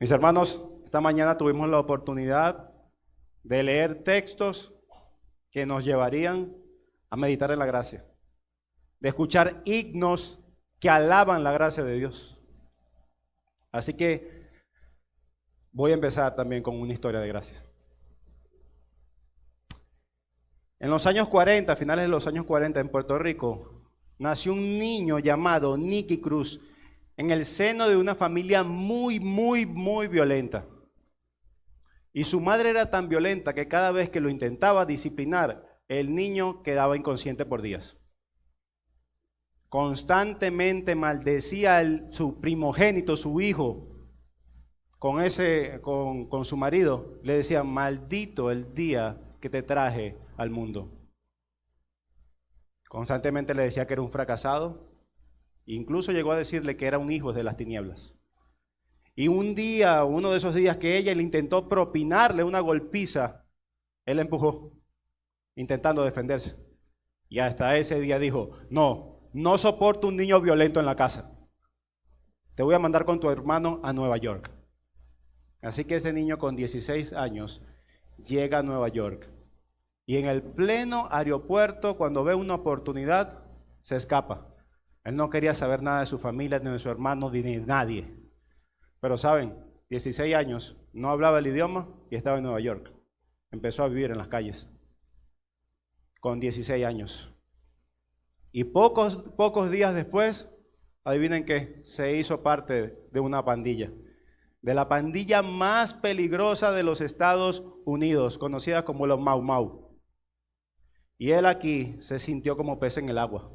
Mis hermanos, esta mañana tuvimos la oportunidad de leer textos que nos llevarían a meditar en la gracia, de escuchar himnos que alaban la gracia de Dios. Así que voy a empezar también con una historia de gracia. En los años 40, finales de los años 40 en Puerto Rico, nació un niño llamado Nicky Cruz en el seno de una familia muy violenta. Y su madre era tan violenta que cada vez que lo intentaba disciplinar, el niño quedaba inconsciente por días. Constantemente maldecía a su primogénito, su hijo, con su marido. Le decía, maldito el día que te traje al mundo. Constantemente le decía que era un fracasado. Incluso llegó a decirle que era un hijo de las tinieblas. Y un día, uno de esos días que ella le intentó propinarle una golpiza, él la empujó, intentando defenderse. Y hasta ese día dijo, no soporto un niño violento en la casa. Te voy a mandar con tu hermano a Nueva York. Así que ese niño con 16 años llega a Nueva York. Y en el pleno aeropuerto, cuando ve una oportunidad, se escapa. Él no quería saber nada de su familia, ni de su hermano, ni de nadie. Pero saben, 16 años, no hablaba el idioma y estaba en Nueva York. Empezó a vivir en las calles. Con 16 años. Y pocos días después, adivinen qué, se hizo parte de una pandilla. De la pandilla más peligrosa de los Estados Unidos, conocida como los Mau Mau. Y él aquí se sintió como pez en el agua.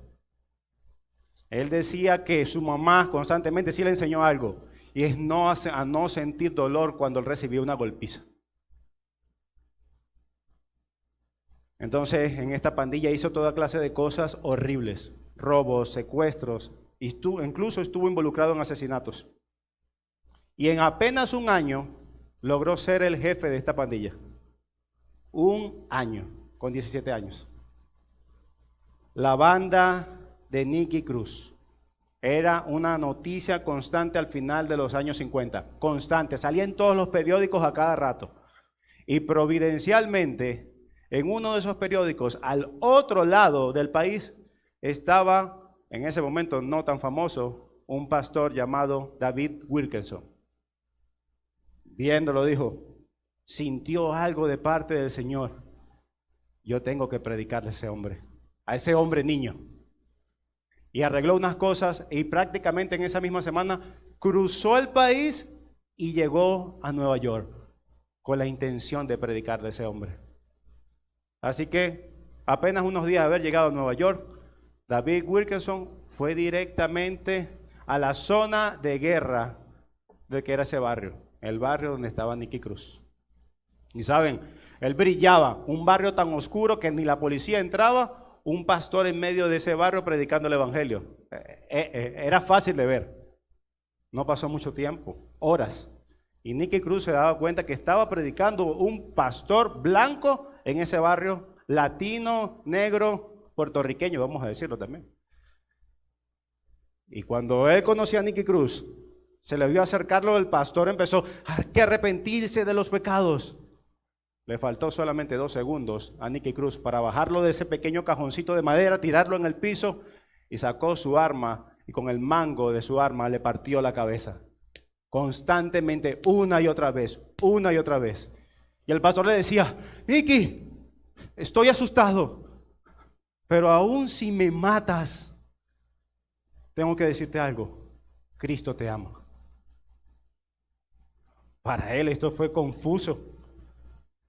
Él decía que su mamá constantemente sí le enseñó algo, y es a no sentir dolor cuando él recibía una golpiza. Entonces, en esta pandilla hizo toda clase de cosas horribles, robos, secuestros, y incluso estuvo involucrado en asesinatos. Y en apenas un año logró ser el jefe de esta pandilla. Un año, con 17 años. La banda de Nicky Cruz era una noticia constante al final de los años 50, constante, salía en todos los periódicos a cada rato. Y providencialmente, en uno de esos periódicos, al otro lado del país, estaba, en ese momento no tan famoso, un pastor llamado David Wilkerson. Viéndolo dijo, sintió algo de parte del Señor. Yo tengo que predicarle a ese hombre niño. Y arregló unas cosas y prácticamente en esa misma semana cruzó el país y llegó a Nueva York con la intención de predicarle a ese hombre. Así que apenas unos días de haber llegado a Nueva York, David Wilkerson fue directamente a la zona de guerra de que era ese barrio, el barrio donde estaba Nicky Cruz. Y saben, él brillaba, un barrio tan oscuro que ni la policía entraba, un pastor en medio de ese barrio predicando el evangelio. Era fácil de ver. No pasó mucho tiempo, horas. Y Nicky Cruz se daba cuenta que estaba predicando un pastor blanco en ese barrio, latino, negro, puertorriqueño, vamos a decirlo también. Y cuando él conocía a Nicky Cruz, se le vio acercarlo, el pastor empezó a arrepentirse de los pecados. Le faltó solamente 2 segundos a Nicky Cruz para bajarlo de ese pequeño cajoncito de madera, tirarlo en el piso y sacó su arma y con el mango de su arma le partió la cabeza. Constantemente, una y otra vez, una y otra vez. Y el pastor le decía, Nicky, estoy asustado, pero aún si me matas, tengo que decirte algo, Cristo te ama. Para él esto fue confuso.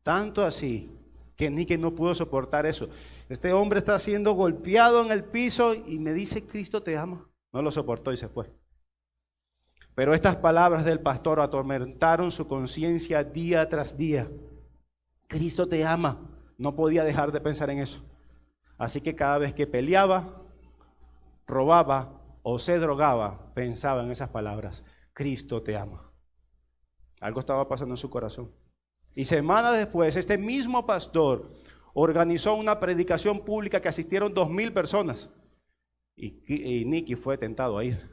Tanto así que Nicky no pudo soportar eso. Este hombre está siendo golpeado en el piso y me dice, Cristo te ama. No lo soportó y se fue. Pero estas palabras del pastor atormentaron su conciencia día tras día. Cristo te ama. No podía dejar de pensar en eso. Así que cada vez que peleaba, robaba o se drogaba, pensaba en esas palabras. Cristo te ama. Algo estaba pasando en su corazón. Y semanas después, este mismo pastor organizó una predicación pública que asistieron 2,000 personas. Y Nicky fue tentado a ir.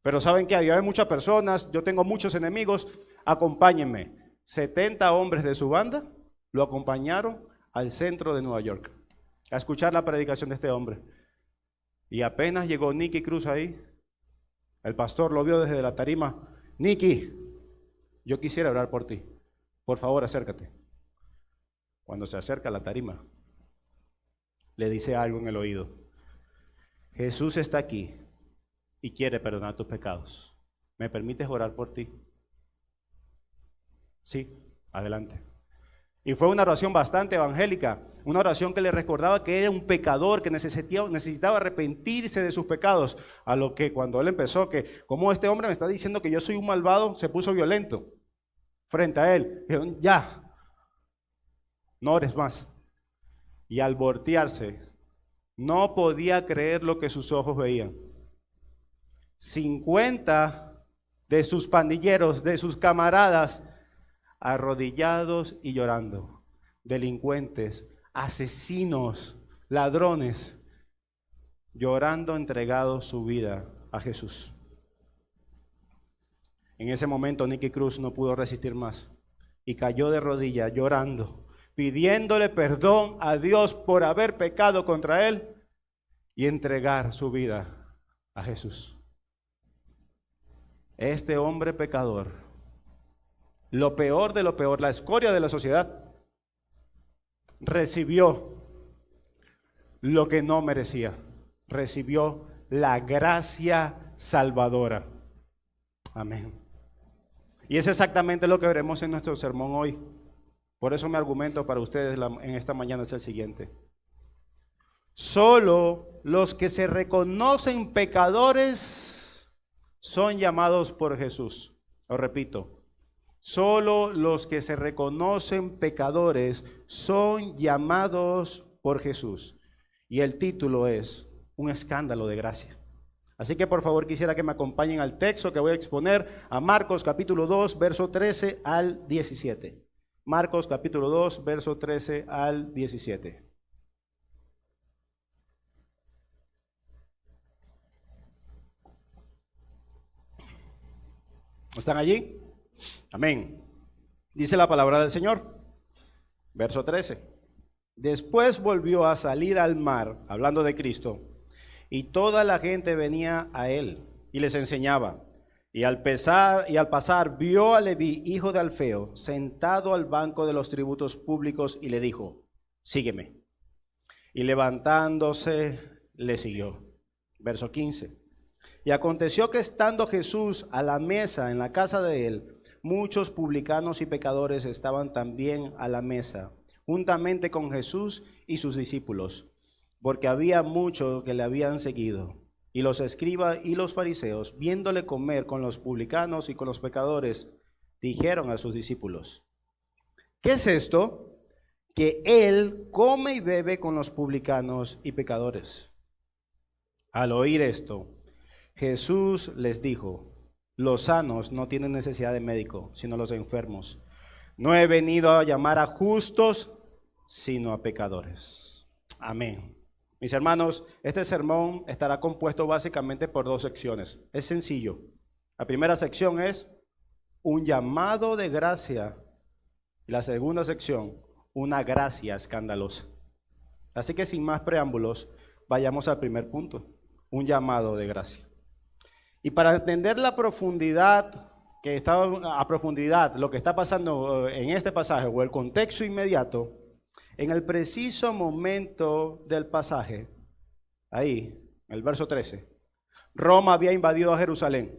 Pero saben que había muchas personas, yo tengo muchos enemigos, acompáñenme. 70 hombres de su banda lo acompañaron al centro de Nueva York a escuchar la predicación de este hombre. Y apenas llegó Nicky Cruz ahí, el pastor lo vio desde la tarima. Nicky, yo quisiera orar por ti. Por favor, acércate. Cuando se acerca a la tarima, le dice algo en el oído. Jesús está aquí y quiere perdonar tus pecados. ¿Me permites orar por ti? Sí, adelante. Y fue una oración bastante evangélica, una oración que le recordaba que era un pecador, que necesitaba arrepentirse de sus pecados. A lo que cuando él empezó, que como este hombre me está diciendo que yo soy un malvado, se puso violento frente a él. Dijeron, ya, no ores más. Y al voltearse, no podía creer lo que sus ojos veían. 50 de sus pandilleros, de sus camaradas, arrodillados y llorando. Delincuentes, asesinos, ladrones, llorando, entregados su vida a Jesús. En ese momento Nicky Cruz no pudo resistir más y cayó de rodillas llorando, pidiéndole perdón a Dios por haber pecado contra él y entregar su vida a Jesús. Este hombre pecador, lo peor de lo peor, la escoria de la sociedad, recibió lo que no merecía, recibió la gracia salvadora. Amén. Y es exactamente lo que veremos en nuestro sermón hoy. Por eso mi argumento para ustedes en esta mañana es el siguiente. Solo los que se reconocen pecadores son llamados por Jesús. Lo repito. Solo los que se reconocen pecadores son llamados por Jesús. Y el título es Un escándalo de gracia. Así que por favor quisiera que me acompañen al texto que voy a exponer, a Marcos capítulo 2, verso 13 al 17. Marcos capítulo 2, verso 13 al 17. ¿Están allí? Amén. Dice la palabra del Señor. Verso 13. Después volvió a salir al mar, hablando de Cristo, y toda la gente venía a él y les enseñaba. Y al pasar vio a Leví, hijo de Alfeo, sentado al banco de los tributos públicos y le dijo, sígueme. Y levantándose le siguió. Verso 15. Y aconteció que estando Jesús a la mesa en la casa de él, muchos publicanos y pecadores estaban también a la mesa, juntamente con Jesús y sus discípulos, porque había muchos que le habían seguido. Y los escribas y los fariseos, viéndole comer con los publicanos y con los pecadores, dijeron a sus discípulos, ¿qué es esto? Que él come y bebe con los publicanos y pecadores. Al oír esto, Jesús les dijo, los sanos no tienen necesidad de médico, sino los enfermos. No he venido a llamar a justos, sino a pecadores. Amén. Mis hermanos, este sermón estará compuesto básicamente por dos secciones. Es sencillo. La primera sección es un llamado de gracia. Y la segunda sección, una gracia escandalosa. Así que sin más preámbulos, vayamos al primer punto. Un llamado de gracia. Y para entender la profundidad lo que está pasando en este pasaje o el contexto inmediato, en el preciso momento del pasaje, ahí, el verso 13, Roma había invadido a Jerusalén,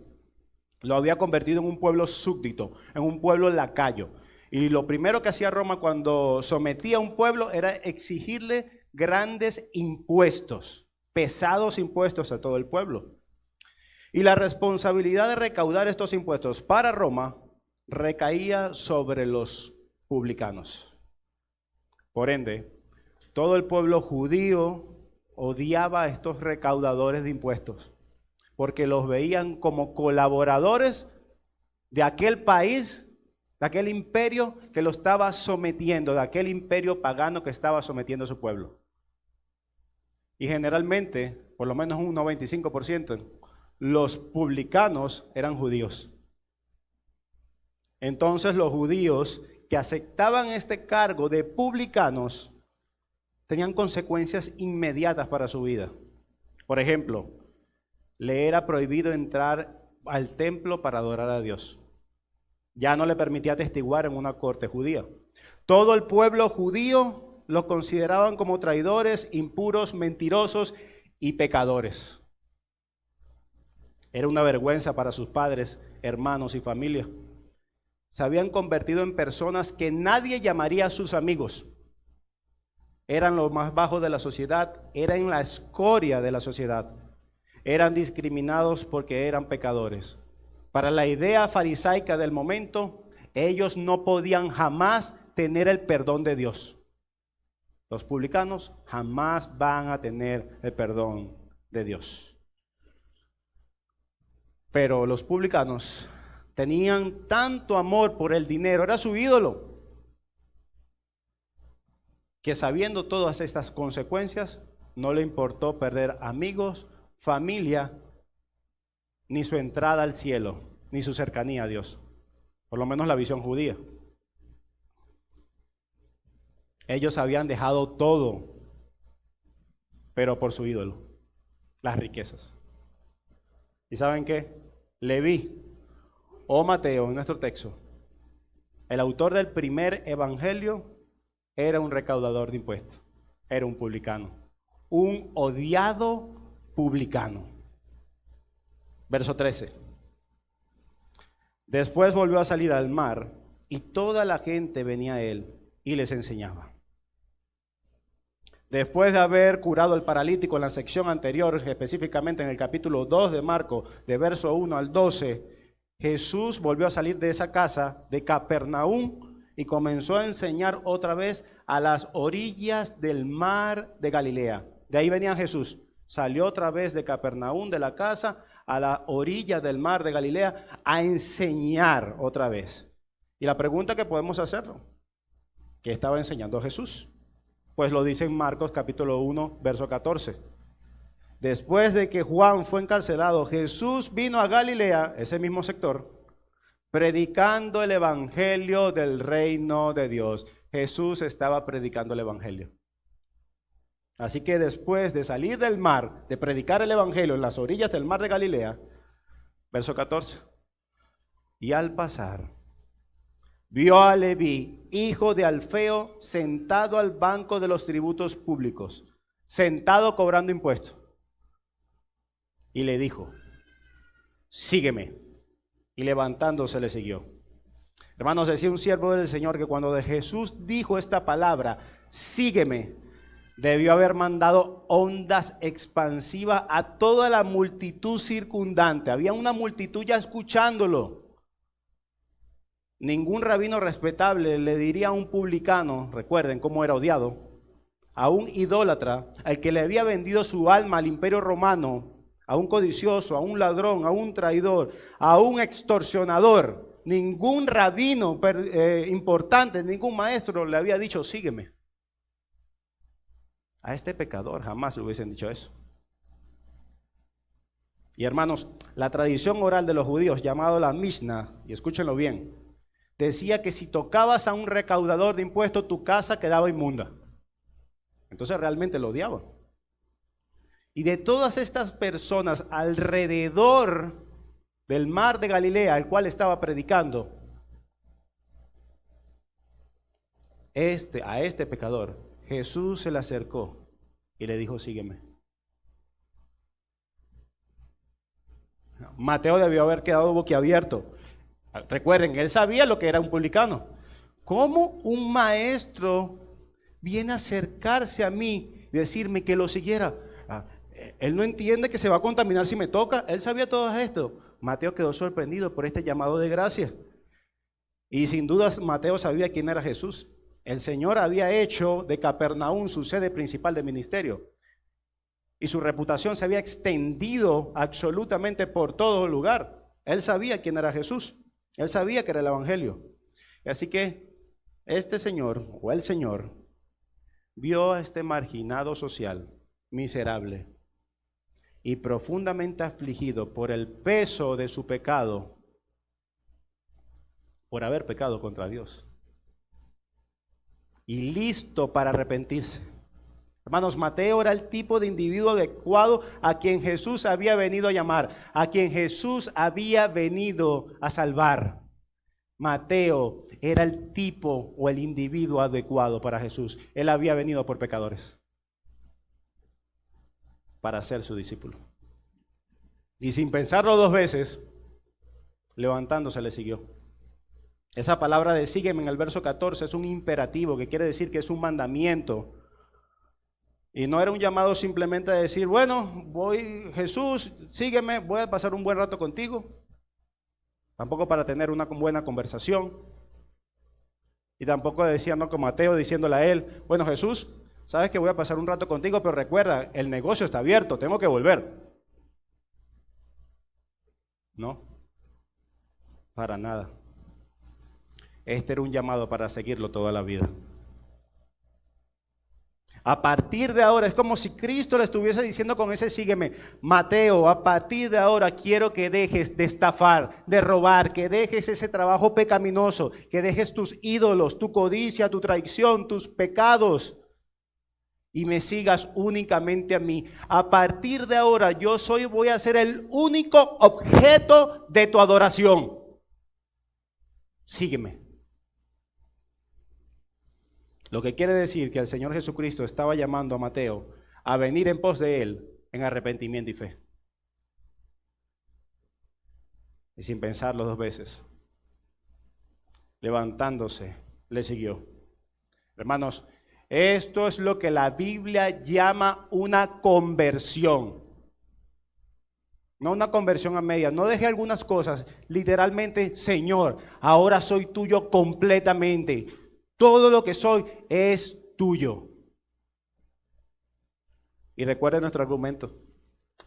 lo había convertido en un pueblo súbdito, en un pueblo lacayo. Y lo primero que hacía Roma cuando sometía a un pueblo era exigirle grandes impuestos, pesados impuestos a todo el pueblo. Y la responsabilidad de recaudar estos impuestos para Roma recaía sobre los publicanos. Por ende, todo el pueblo judío odiaba a estos recaudadores de impuestos, porque los veían como colaboradores de aquel país, de aquel imperio que lo estaba sometiendo, de aquel imperio pagano que estaba sometiendo a su pueblo. Y generalmente, por lo menos un 95%, los publicanos eran judíos. Entonces los judíos que aceptaban este cargo de publicanos tenían consecuencias inmediatas para su vida. Por ejemplo, le era prohibido entrar al templo para adorar a Dios. Ya no le permitía atestiguar en una corte judía. Todo el pueblo judío los consideraban como traidores, impuros, mentirosos y pecadores. Era una vergüenza para sus padres, hermanos y familia. Se habían convertido en personas que nadie llamaría sus amigos. Eran los más bajos de la sociedad, eran la escoria de la sociedad. Eran discriminados porque eran pecadores. Para la idea farisaica del momento, ellos no podían jamás tener el perdón de Dios. Los publicanos jamás van a tener el perdón de Dios. Pero los publicanos tenían tanto amor por el dinero, era su ídolo, que sabiendo todas estas consecuencias, no le importó perder amigos, familia, ni su entrada al cielo, ni su cercanía a Dios. Por lo menos la visión judía. Ellos habían dejado todo, pero por su ídolo, las riquezas. ¿Y saben qué? Leví o Mateo, en nuestro texto, el autor del primer evangelio, era un recaudador de impuestos, era un publicano, un odiado publicano. Verso 13. Después volvió a salir al mar y toda la gente venía a él y les enseñaba. Después de haber curado al paralítico en la sección anterior, específicamente en el capítulo 2 de Marcos, de verso 1 al 12, Jesús volvió a salir de esa casa de Capernaum y comenzó a enseñar otra vez a las orillas del mar de Galilea. De ahí venía Jesús. Salió otra vez de Capernaum, de la casa, a la orilla del mar de Galilea, a enseñar otra vez. Y la pregunta que podemos hacerlo, ¿qué estaba enseñando Jesús? Pues lo dice en Marcos capítulo 1, verso 14. Después de que Juan fue encarcelado, Jesús vino a Galilea, ese mismo sector, predicando el evangelio del reino de Dios. Jesús estaba predicando el evangelio. Así que después de salir del mar, de predicar el evangelio en las orillas del mar de Galilea, verso 14, y al pasar, vio a Leví, hijo de Alfeo, sentado al banco de los tributos públicos, sentado cobrando impuestos. Y le dijo, sígueme. Y levantándose le siguió. Hermanos, decía un siervo del Señor que cuando de Jesús dijo esta palabra, sígueme, debió haber mandado ondas expansivas a toda la multitud circundante. Había una multitud ya escuchándolo. Ningún rabino respetable le diría a un publicano, recuerden cómo era odiado, a un idólatra, al que le había vendido su alma al imperio romano, a un codicioso, a un ladrón, a un traidor, a un extorsionador. Ningún rabino importante, ningún maestro le había dicho, sígueme. A este pecador jamás le hubiesen dicho eso. Y hermanos, la tradición oral de los judíos, llamado la Mishnah, y escúchenlo bien, decía que si tocabas a un recaudador de impuestos, tu casa quedaba inmunda. Entonces realmente lo odiaban. Y de todas estas personas alrededor del mar de Galilea, al cual estaba predicando, a este pecador, Jesús se le acercó y le dijo, sígueme. Mateo debió haber quedado boquiabierto. Recuerden, él sabía lo que era un publicano. ¿Cómo un maestro viene a acercarse a mí y decirme que lo siguiera? Él no entiende que se va a contaminar si me toca. Él sabía todo esto. Mateo quedó sorprendido por este llamado de gracia. Y sin dudas Mateo sabía quién era Jesús. El Señor había hecho de Capernaum su sede principal de ministerio. Y su reputación se había extendido absolutamente por todo lugar. Él sabía quién era Jesús. Él sabía que era el evangelio. Así que este señor, o el Señor, vio a este marginado social, miserable y profundamente afligido por el peso de su pecado, por haber pecado contra Dios. Y listo para arrepentirse. Hermanos, Mateo era el tipo de individuo adecuado a quien Jesús había venido a llamar, a quien Jesús había venido a salvar. Mateo era el tipo o el individuo adecuado para Jesús. Él había venido por pecadores para ser su discípulo. Y sin pensarlo dos veces, levantándose le siguió. Esa palabra de sígueme en el verso 14 es un imperativo, que quiere decir que es un mandamiento. Y no era un llamado simplemente a decir, bueno, voy, Jesús, sígueme, voy a pasar un buen rato contigo. Tampoco para tener una buena conversación. Y tampoco decía, no, como Mateo diciéndole a él, bueno, Jesús, sabes que voy a pasar un rato contigo, pero recuerda, el negocio está abierto, tengo que volver. No, para nada. Este era un llamado para seguirlo toda la vida. A partir de ahora, es como si Cristo le estuviese diciendo con ese sígueme, Mateo, a partir de ahora quiero que dejes de estafar, de robar, que dejes ese trabajo pecaminoso, que dejes tus ídolos, tu codicia, tu traición, tus pecados y me sigas únicamente a mí. A partir de ahora voy a ser el único objeto de tu adoración. Sígueme. Lo que quiere decir que el Señor Jesucristo estaba llamando a Mateo a venir en pos de él en arrepentimiento y fe. Y sin pensarlo dos veces, levantándose, le siguió. Hermanos, esto es lo que la Biblia llama una conversión. No una conversión a medias. No deje algunas cosas. Literalmente, Señor, ahora soy tuyo completamente. Todo lo que soy es tuyo. Y recuerden nuestro argumento.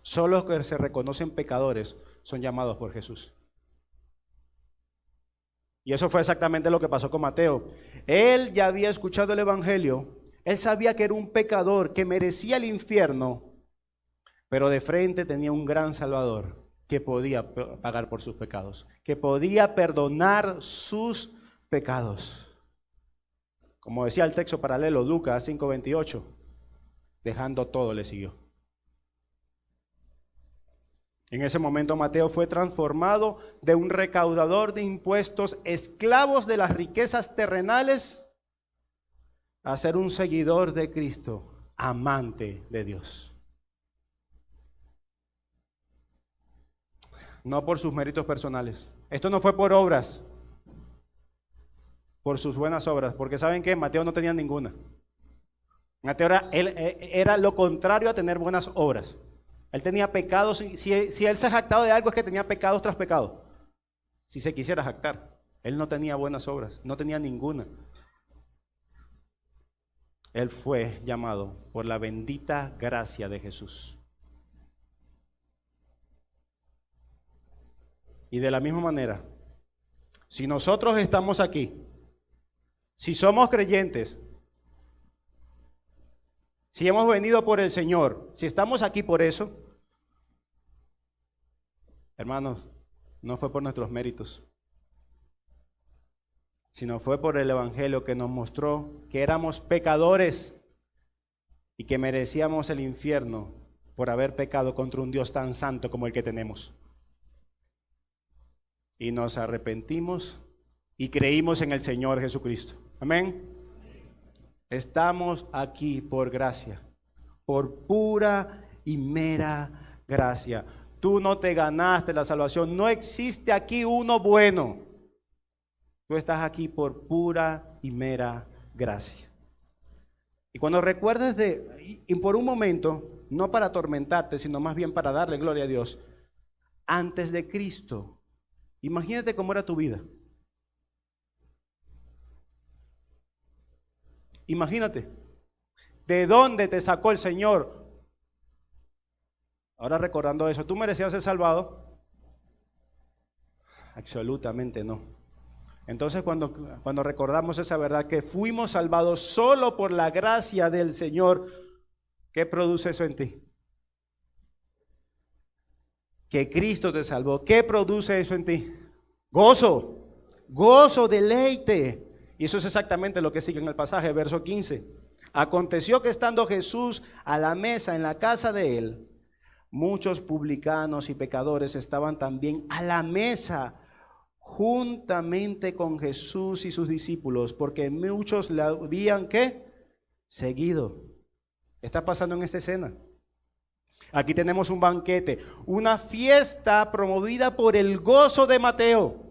Solo los que se reconocen pecadores son llamados por Jesús. Y eso fue exactamente lo que pasó con Mateo. Él ya había escuchado el Evangelio. Él sabía que era un pecador, que merecía el infierno. Pero de frente tenía un gran Salvador que podía pagar por sus pecados. Que podía perdonar sus pecados. Como decía el texto paralelo, Lucas 5:28, dejando todo le siguió. En ese momento Mateo fue transformado de un recaudador de impuestos, esclavos de las riquezas terrenales, a ser un seguidor de Cristo, amante de Dios. No por sus méritos personales. Esto no fue por obras. Por sus buenas obras, porque ¿saben qué? Mateo no tenía ninguna. Mateo era lo contrario a tener buenas obras. Él tenía pecados, si él se jactaba de algo es que tenía pecados tras pecado. Si se quisiera jactar, él no tenía buenas obras, no tenía ninguna. Él fue llamado por la bendita gracia de Jesús. Y de la misma manera, si nosotros estamos aquí, si somos creyentes, si hemos venido por el Señor, si estamos aquí por eso, hermanos, no fue por nuestros méritos, sino fue por el Evangelio que nos mostró que éramos pecadores y que merecíamos el infierno por haber pecado contra un Dios tan santo como el que tenemos. Y nos arrepentimos y creímos en el Señor Jesucristo. Amén. Estamos aquí por gracia, por pura y mera gracia. Tú no te ganaste la salvación, no existe aquí uno bueno. Tú estás aquí por pura y mera gracia. Y cuando recuerdes y por un momento, no para atormentarte, sino más bien para darle gloria a Dios, antes de Cristo, imagínate cómo era tu vida. Imagínate, ¿de dónde te sacó el Señor? Ahora recordando eso, ¿tú merecías ser salvado? Absolutamente no. Entonces cuando recordamos esa verdad, que fuimos salvados solo por la gracia del Señor, ¿qué produce eso en ti? Que Cristo te salvó. ¿Qué produce eso en ti? Gozo, gozo, deleite. Y eso es exactamente lo que sigue en el pasaje, verso 15. Aconteció que estando Jesús a la mesa en la casa de él, muchos publicanos y pecadores estaban también a la mesa juntamente con Jesús y sus discípulos, porque muchos le habían, ¿qué? Seguido. Está pasando en esta escena. Aquí tenemos un banquete, una fiesta promovida por el gozo de Mateo.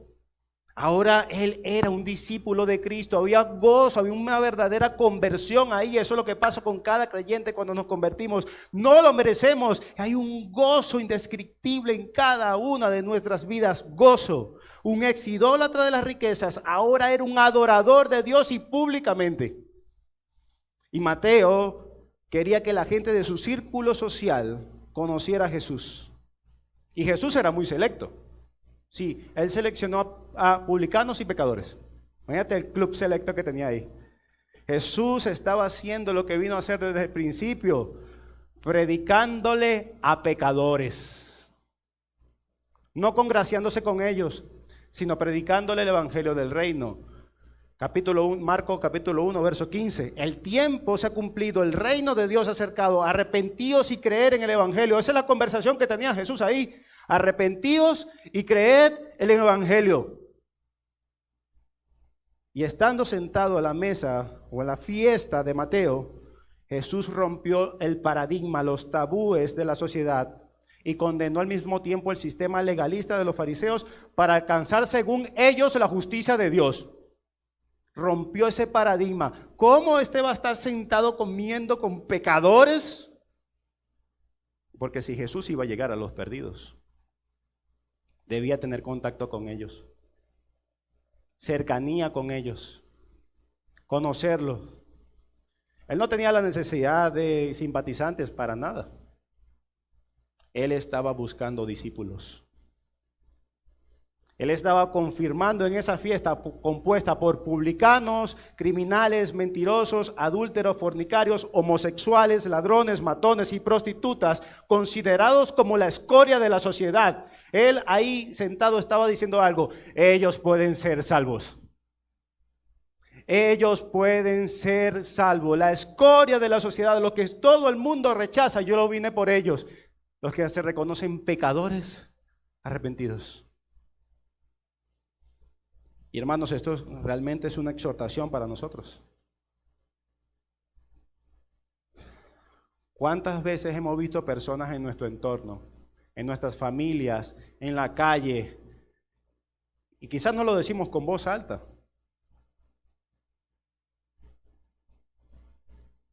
Ahora él era un discípulo de Cristo, había gozo, había una verdadera conversión ahí. Eso es lo que pasa con cada creyente cuando nos convertimos. No lo merecemos, hay un gozo indescriptible en cada una de nuestras vidas. Gozo, un ex idólatra de las riquezas, ahora era un adorador de Dios y públicamente. Y Mateo quería que la gente de su círculo social conociera a Jesús. Y Jesús era muy selecto. Sí, él seleccionó a publicanos y pecadores. Imagínate el club selecto que tenía ahí. Jesús estaba haciendo lo que vino a hacer desde el principio, predicándole a pecadores. No congraciándose con ellos, sino predicándole el evangelio del reino. Marcos capítulo 1, verso 15. El tiempo se ha cumplido, el reino de Dios se ha acercado. Arrepentíos y creer en el evangelio. Esa es la conversación que tenía Jesús ahí. Arrepentíos y creed en el evangelio. Y estando sentado a la mesa o en la fiesta de Mateo, Jesús rompió el paradigma, los tabúes de la sociedad y condenó al mismo tiempo el sistema legalista de los fariseos para alcanzar según ellos la justicia de Dios. Rompió ese paradigma. ¿Cómo va a estar sentado comiendo con pecadores? Porque si Jesús iba a llegar a los perdidos, debía tener contacto con ellos, cercanía con ellos, conocerlos. Él no tenía la necesidad de simpatizantes para nada. Él estaba buscando discípulos. Él estaba confirmando en esa fiesta compuesta por publicanos, criminales, mentirosos, adúlteros, fornicarios, homosexuales, ladrones, matones y prostitutas, considerados como la escoria de la sociedad. Él ahí sentado estaba diciendo algo: ellos pueden ser salvos. Ellos pueden ser salvos. La escoria de la sociedad, lo que todo el mundo rechaza, yo lo vine por ellos. Los que se reconocen pecadores arrepentidos. Y hermanos, esto realmente es una exhortación para nosotros. ¿Cuántas veces hemos visto personas en nuestro entorno, en nuestras familias, en la calle? Y quizás no lo decimos con voz alta,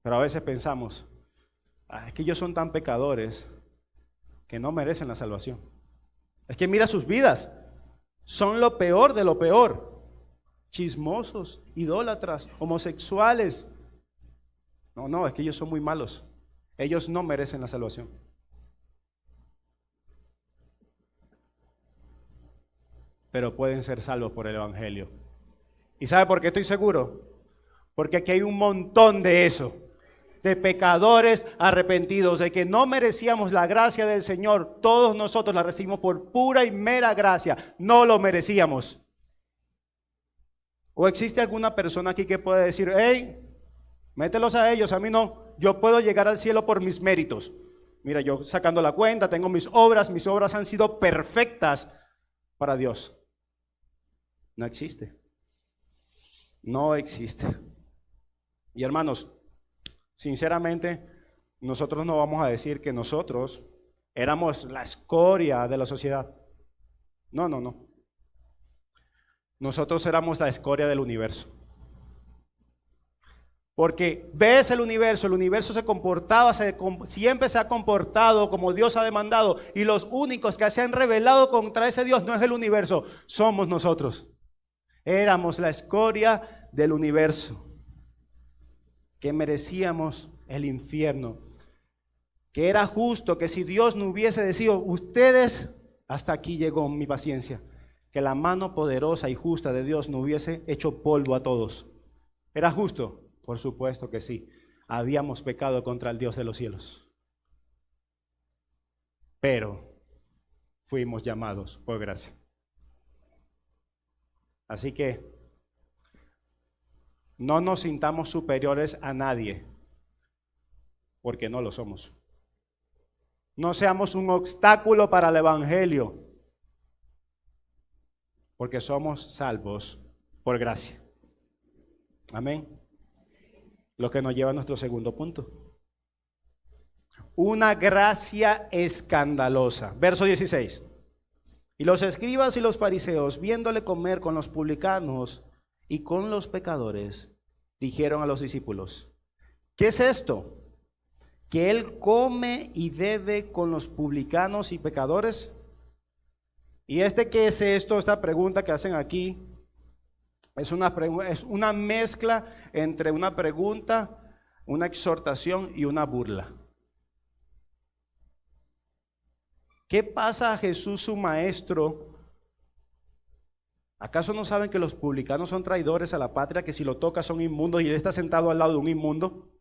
pero a veces pensamos, es que ellos son tan pecadores que no merecen la salvación. Es que mira sus vidas, son lo peor de lo peor. Chismosos, idólatras, homosexuales. No, es que ellos son muy malos. Ellos no merecen la salvación. Pero pueden ser salvos por el evangelio. ¿Y sabe por qué estoy seguro? Porque aquí hay un montón de eso, de pecadores arrepentidos, de que no merecíamos la gracia del Señor. Todos nosotros la recibimos por pura y mera gracia. No lo merecíamos. ¿O existe alguna persona aquí que pueda decir, hey, mételos a ellos, a mí no, yo puedo llegar al cielo por mis méritos? Mira, yo sacando la cuenta, tengo mis obras han sido perfectas para Dios. No existe. No existe. Y hermanos, sinceramente, nosotros no vamos a decir que nosotros éramos la escoria de la sociedad. No. Nosotros éramos la escoria del universo. Porque ves el universo se comportaba, siempre se ha comportado como Dios ha demandado. Y los únicos que se han rebelado contra ese Dios no es el universo, somos nosotros. Éramos la escoria del universo, que merecíamos el infierno. Que era justo que si Dios no hubiese decidido, ustedes, hasta aquí llegó mi paciencia. Que la mano poderosa y justa de Dios no hubiese hecho polvo a todos. ¿Era justo? Por supuesto que sí. Habíamos pecado contra el Dios de los cielos. Pero fuimos llamados por gracia. Así que no nos sintamos superiores a nadie, porque no lo somos. No seamos un obstáculo para el evangelio, porque somos salvos por gracia. Amén. Lo que nos lleva a nuestro segundo punto. Una gracia escandalosa. Verso 16. Y los escribas y los fariseos, viéndole comer con los publicanos y con los pecadores, dijeron a los discípulos: ¿qué es esto? ¿Que él come y bebe con los publicanos y pecadores? ¿Y qué es esto? Esta pregunta que hacen aquí es una mezcla entre una pregunta, una exhortación y una burla. ¿Qué pasa a Jesús, su maestro? ¿Acaso no saben que los publicanos son traidores a la patria, que si lo toca son inmundos y él está sentado al lado de un inmundo?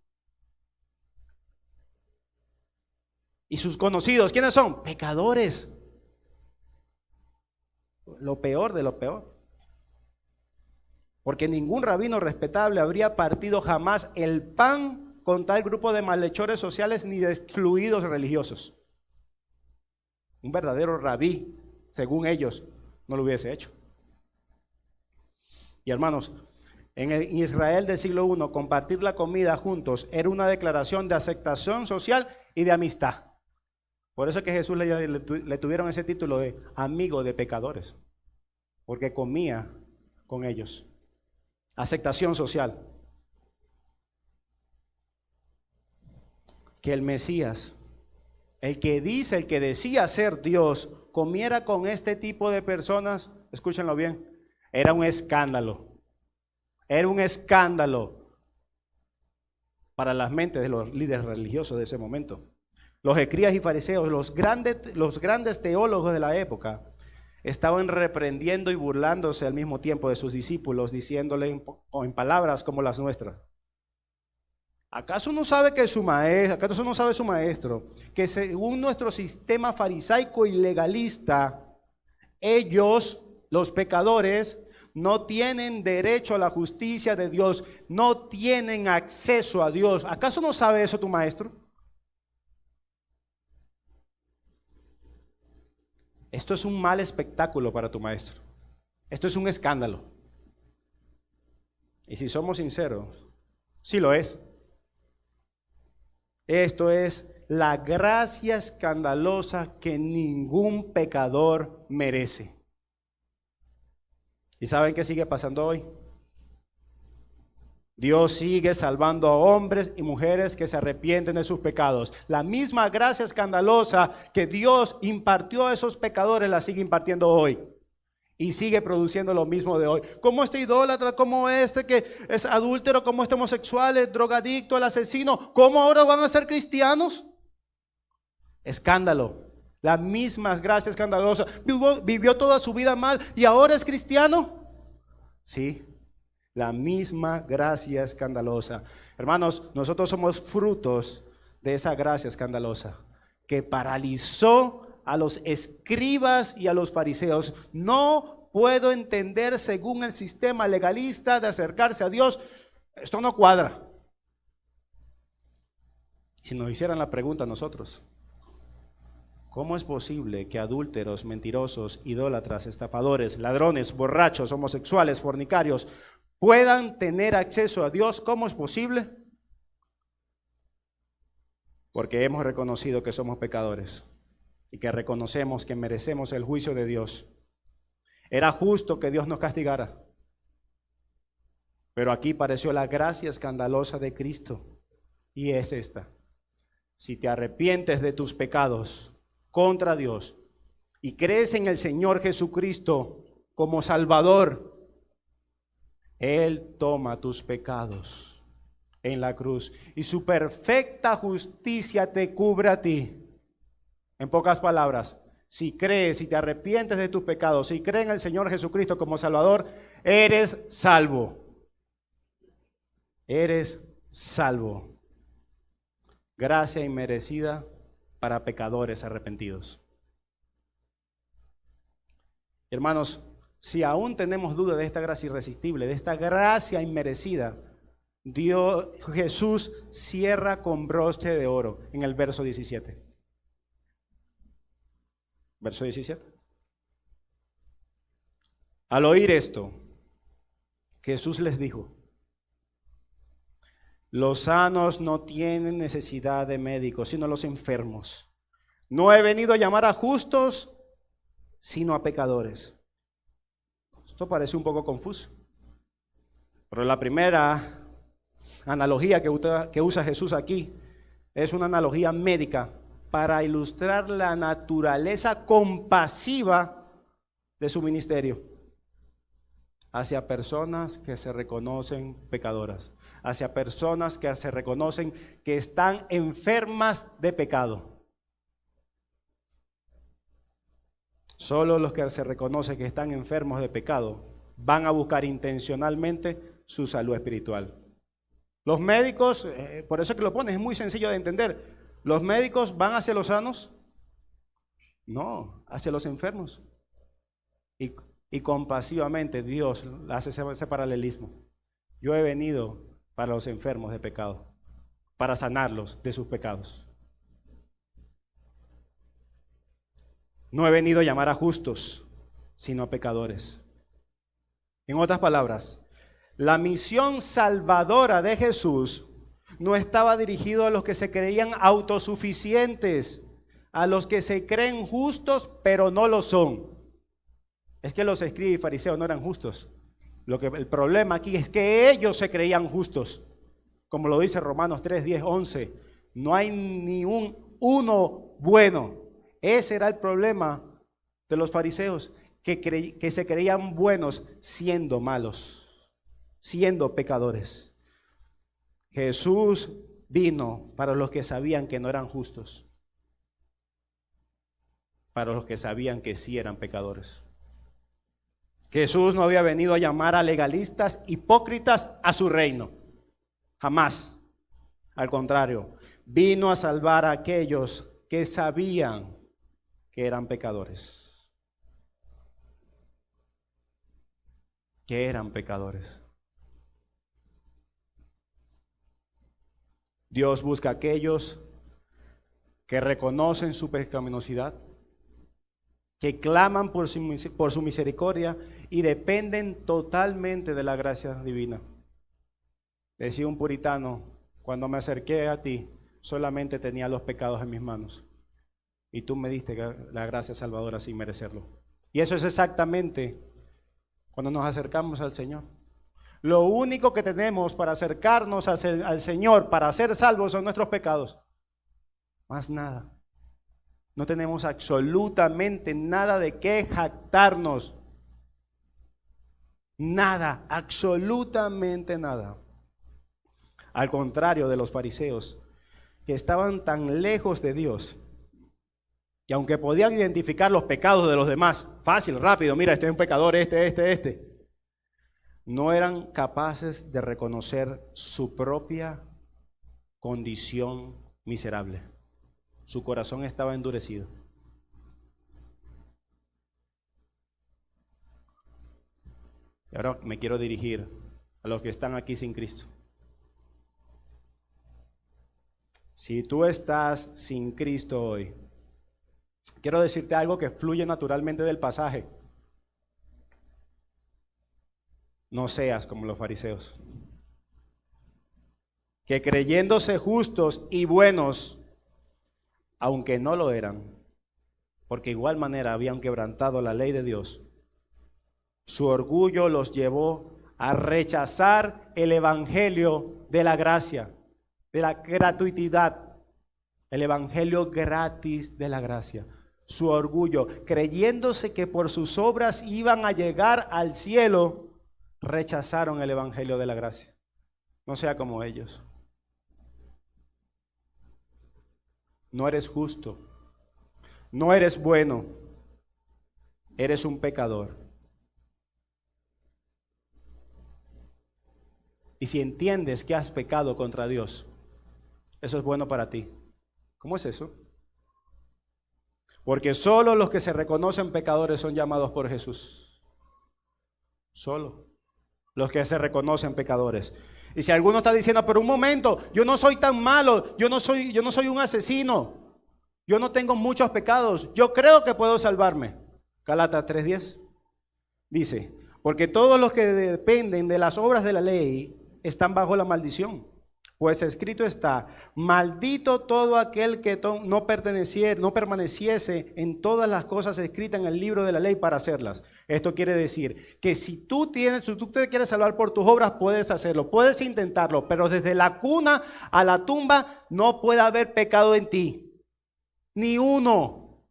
¿Y sus conocidos quiénes son? Pecadores. Lo peor de lo peor. Porque ningún rabino respetable habría partido jamás el pan con tal grupo de malhechores sociales ni de excluidos religiosos. Un verdadero rabí, según ellos, no lo hubiese hecho. Y hermanos, en Israel del siglo I, compartir la comida juntos era una declaración de aceptación social y de amistad. Por eso es que Jesús le tuvieron ese título de amigo de pecadores, porque comía con ellos. Aceptación social. Que el Mesías, el que decía ser Dios, comiera con este tipo de personas, escúchenlo bien, era un escándalo. Era un escándalo para las mentes de los líderes religiosos de ese momento. Los escribas y fariseos, los grandes teólogos de la época, estaban reprendiendo y burlándose al mismo tiempo de sus discípulos, diciéndole en palabras como las nuestras: ¿acaso no sabe su maestro que según nuestro sistema farisaico y legalista, ellos, los pecadores, no tienen derecho a la justicia de Dios, no tienen acceso a Dios? ¿Acaso no sabe eso tu maestro? Esto es un mal espectáculo para tu maestro. Esto es un escándalo. Y si somos sinceros, sí lo es. Esto es la gracia escandalosa que ningún pecador merece. ¿Y saben qué sigue pasando hoy? Dios sigue salvando a hombres y mujeres que se arrepienten de sus pecados. La misma gracia escandalosa que Dios impartió a esos pecadores la sigue impartiendo hoy. Y sigue produciendo lo mismo de hoy. Como este idólatra, como este que es adúltero, como este homosexual, el drogadicto, el asesino, ¿cómo ahora van a ser cristianos? Escándalo. La misma gracia escandalosa. Vivió toda su vida mal y ahora es cristiano. Sí. La misma gracia escandalosa. Hermanos, nosotros somos frutos de esa gracia escandalosa que paralizó a los escribas y a los fariseos. No puedo entender, según el sistema legalista de acercarse a Dios, esto no cuadra. Si nos hicieran la pregunta a nosotros: ¿cómo es posible que adúlteros, mentirosos, idólatras, estafadores, ladrones, borrachos, homosexuales, fornicarios puedan tener acceso a Dios? ¿Cómo es posible? Porque hemos reconocido que somos pecadores y que reconocemos que merecemos el juicio de Dios. Era justo que Dios nos castigara, pero aquí pareció la gracia escandalosa de Cristo, y es esta: si te arrepientes de tus pecados contra Dios y crees en el Señor Jesucristo como Salvador, Él toma tus pecados en la cruz y su perfecta justicia te cubre a ti. En pocas palabras, si crees y te arrepientes de tus pecados, si crees en el Señor Jesucristo como Salvador, eres salvo. Eres salvo. Gracia inmerecida para pecadores arrepentidos. Hermanos, si aún tenemos duda de esta gracia irresistible, de esta gracia inmerecida, Jesús cierra con broche de oro en el verso 17. Verso 17. Al oír esto, Jesús les dijo: los sanos no tienen necesidad de médicos, sino los enfermos. No he venido a llamar a justos, sino a pecadores. Esto parece un poco confuso, pero la primera analogía que usa Jesús aquí es una analogía médica para ilustrar la naturaleza compasiva de su ministerio hacia personas que se reconocen pecadoras, hacia personas que se reconocen que están enfermas de pecado. Solo los que se reconocen que están enfermos de pecado van a buscar intencionalmente su salud espiritual. Los médicos, por eso que lo pones, es muy sencillo de entender. ¿Los médicos van hacia los sanos? No, hacia los enfermos. Y compasivamente Dios hace ese paralelismo. Yo he venido para los enfermos de pecado, para sanarlos de sus pecados. No he venido a llamar a justos, sino a pecadores. En otras palabras, la misión salvadora de Jesús no estaba dirigido a los que se creían autosuficientes, a los que se creen justos pero no lo son. Es que los escribas y fariseos no eran justos. El problema aquí es que ellos se creían justos. Como lo dice Romanos 3, 10, 11. No hay ni uno bueno. Ese era el problema de los fariseos, que se creían buenos siendo malos, siendo pecadores. Jesús vino para los que sabían que no eran justos, para los que sabían que sí eran pecadores. Jesús no había venido a llamar a legalistas hipócritas a su reino, jamás. Al contrario, vino a salvar a aquellos que sabían que eran pecadores. Que eran pecadores. Dios busca a aquellos que reconocen su pecaminosidad, que claman por su misericordia y dependen totalmente de la gracia divina. Decía un puritano: cuando me acerqué a ti, solamente tenía los pecados en mis manos, y tú me diste la gracia salvadora sin merecerlo. Y eso es exactamente cuando nos acercamos al Señor. Lo único que tenemos para acercarnos al Señor, para ser salvos, son nuestros pecados. Más nada. No tenemos absolutamente nada de qué jactarnos. Nada, absolutamente nada. Al contrario de los fariseos, que estaban tan lejos de Dios, y aunque podían identificar los pecados de los demás, fácil, rápido, mira, este es un pecador, este, no eran capaces de reconocer su propia condición miserable. Su corazón estaba endurecido. Y ahora me quiero dirigir a los que están aquí sin Cristo. Si tú estás sin Cristo hoy, quiero decirte algo que fluye naturalmente del pasaje. No seas como los fariseos, que creyéndose justos y buenos, aunque no lo eran, porque de igual manera habían quebrantado la ley de Dios, su orgullo los llevó a rechazar el evangelio de la gracia, de la gratuidad, el evangelio gratis de la gracia. Su orgullo, creyéndose que por sus obras iban a llegar al cielo, rechazaron el evangelio de la gracia. No sea como ellos. No eres justo, no eres bueno, eres un pecador. Y si entiendes que has pecado contra Dios, eso es bueno para ti. ¿Cómo es eso? Porque solo los que se reconocen pecadores son llamados por Jesús. Solo los que se reconocen pecadores. Y si alguno está diciendo, pero un momento, yo no soy tan malo, yo no soy un asesino, yo no tengo muchos pecados, yo creo que puedo salvarme. Gálatas 3:10 dice, porque todos los que dependen de las obras de la ley están bajo la maldición. Pues escrito está, maldito todo aquel que no permaneciese en todas las cosas escritas en el libro de la ley para hacerlas. Esto quiere decir que si tú te quieres salvar por tus obras, puedes hacerlo, puedes intentarlo, pero desde la cuna a la tumba no puede haber pecado en ti, ni uno.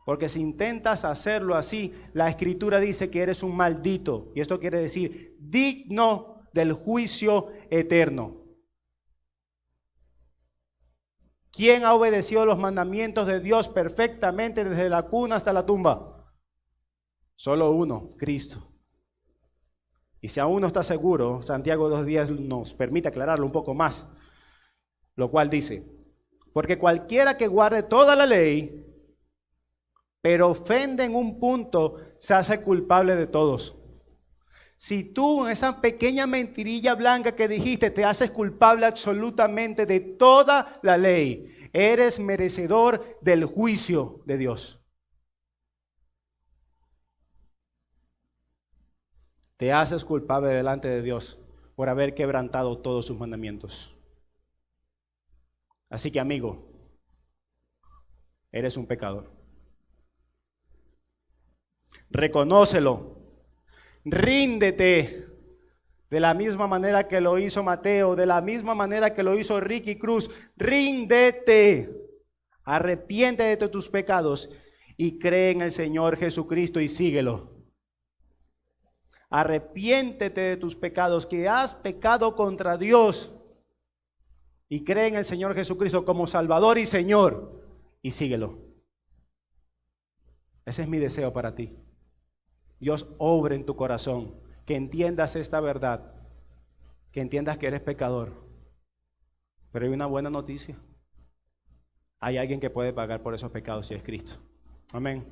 Porque si intentas hacerlo así, la Escritura dice que eres un maldito, y esto quiere decir digno del juicio eterno. ¿Quién ha obedecido los mandamientos de Dios perfectamente desde la cuna hasta la tumba? Solo uno, Cristo. Y si aún no está seguro, Santiago 2:10 nos permite aclararlo un poco más, lo cual dice, porque cualquiera que guarde toda la ley, pero ofende en un punto, se hace culpable de todos. Si tú en esa pequeña mentirilla blanca que dijiste te haces culpable absolutamente de toda la ley, eres merecedor del juicio de Dios. Te haces culpable delante de Dios por haber quebrantado todos sus mandamientos. Así que, amigo, eres un pecador. Reconócelo. Ríndete de la misma manera que lo hizo Mateo, de la misma manera que lo hizo Ricky Cruz. Ríndete, arrepiéntete de tus pecados y cree en el Señor Jesucristo y síguelo. Arrepiéntete de tus pecados, que has pecado contra Dios, y cree en el Señor Jesucristo como Salvador y Señor y síguelo. Ese es mi deseo para ti. Dios obre en tu corazón, que entiendas esta verdad, que entiendas que eres pecador. Pero hay una buena noticia. Hay alguien que puede pagar por esos pecados y es Cristo. Amén.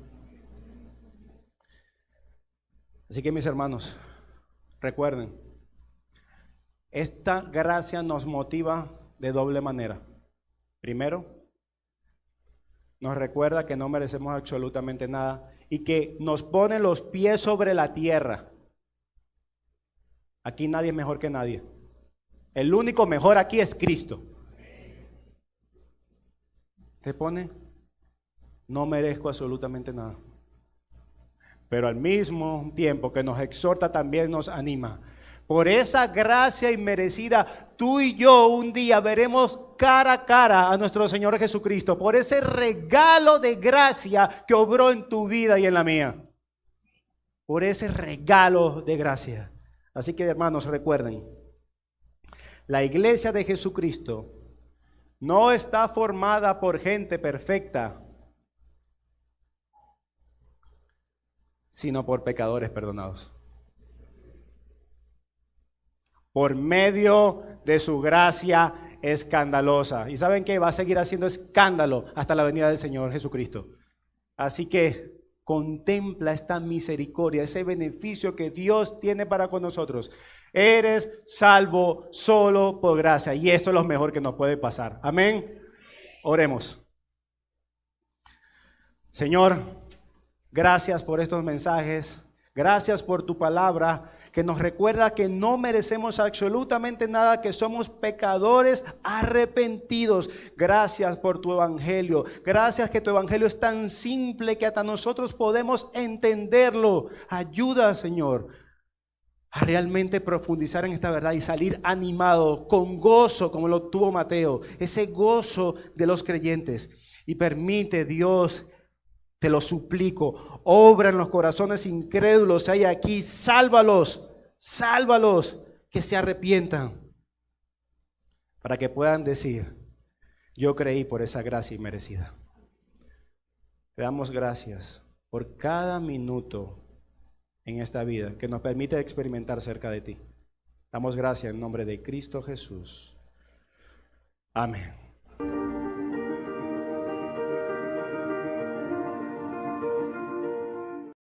Así que mis hermanos, recuerden, esta gracia nos motiva de doble manera. Primero, nos recuerda que no merecemos absolutamente nada y que nos pone los pies sobre la tierra. Aquí nadie es mejor que nadie. El único mejor aquí es Cristo. Te pone, no merezco absolutamente nada. Pero al mismo tiempo que nos exhorta, también nos anima. Por esa gracia inmerecida, tú y yo un día veremos cara a cara a nuestro Señor Jesucristo. Por ese regalo de gracia que obró en tu vida y en la mía. Por ese regalo de gracia. Así que, hermanos, recuerden, la iglesia de Jesucristo no está formada por gente perfecta, sino por pecadores perdonados. Por medio de su gracia escandalosa. ¿Y saben qué? Va a seguir haciendo escándalo hasta la venida del Señor Jesucristo. Así que contempla esta misericordia, ese beneficio que Dios tiene para con nosotros. Eres salvo solo por gracia. Y esto es lo mejor que nos puede pasar. Amén. Oremos. Señor, gracias por estos mensajes. Gracias por tu palabra, que nos recuerda que no merecemos absolutamente nada, que somos pecadores arrepentidos. Gracias por tu evangelio. Gracias que tu evangelio es tan simple que hasta nosotros podemos entenderlo. Ayuda, Señor, a realmente profundizar en esta verdad y salir animado, con gozo, como lo tuvo Mateo. Ese gozo de los creyentes. Y permite, Dios, te lo suplico, obra en los corazones incrédulos hay aquí, sálvalos, que se arrepientan, para que puedan decir, yo creí por esa gracia inmerecida. Te damos gracias por cada minuto en esta vida que nos permite experimentar cerca de ti. Damos gracias en nombre de Cristo Jesús. Amén.